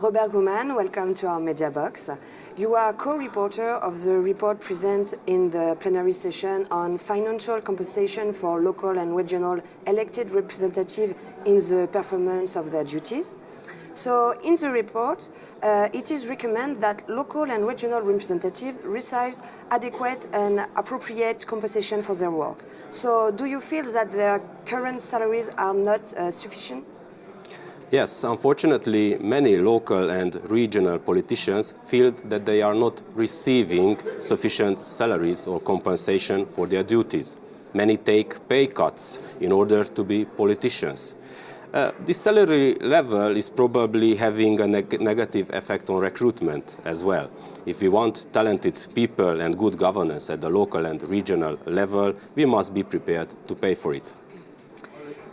Robert GRUMAN, welcome to our Mediabox. You are co-rapporteur of the report presented in the plenary session on financial compensation for local and regional elected representatives in the performance of their duties. So in the report, it is recommended that local and regional representatives receive adequate and appropriate compensation for their work. So do you feel that their current salaries are not sufficient? Yes, unfortunately, many local and regional politicians feel that they are not receiving sufficient salaries or compensation for their duties. Many take pay cuts in order to be politicians. This salary level is probably having a negative effect on recruitment as well. If we want talented people and good governance at the local and regional level, we must be prepared to pay for it.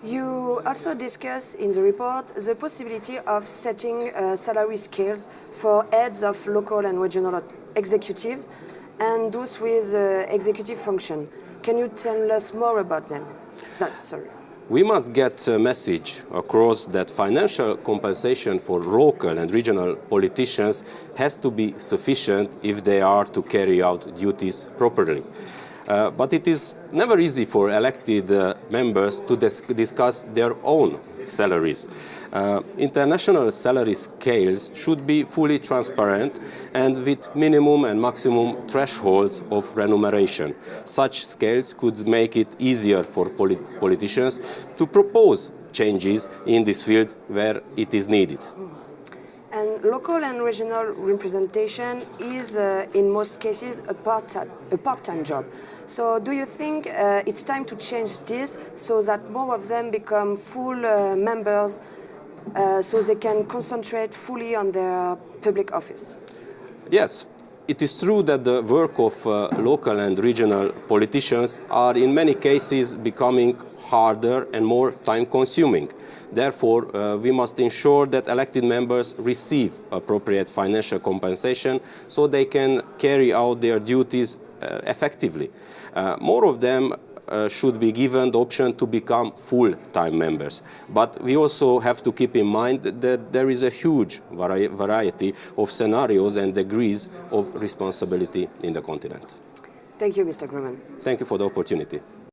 You also discuss in the report the possibility of setting salary scales for heads of local and regional executives and those with executive function. Can you tell us more about them? We must get a message across that financial compensation for local and regional politicians has to be sufficient if they are to carry out duties properly. But it is never easy for elected members to discuss their own salaries. International salary scales should be fully transparent and with minimum and maximum thresholds of remuneration. Such scales could make it easier for politicians to propose changes in this field where it is needed. And local and regional representation is, in most cases, a part-time job. So do you think it's time to change this so that more of them become full members so they can concentrate fully on their public office? Yes. It is true that the work of local and regional politicians are in many cases becoming harder and more time-consuming. Therefore, we must ensure that elected members receive appropriate financial compensation so they can carry out their duties effectively. More of them should be given the option to become full-time members. But we also have to keep in mind that there is a huge variety of scenarios and degrees of responsibility in the continent. Thank you, Mr. GRUMAN. Thank you for the opportunity.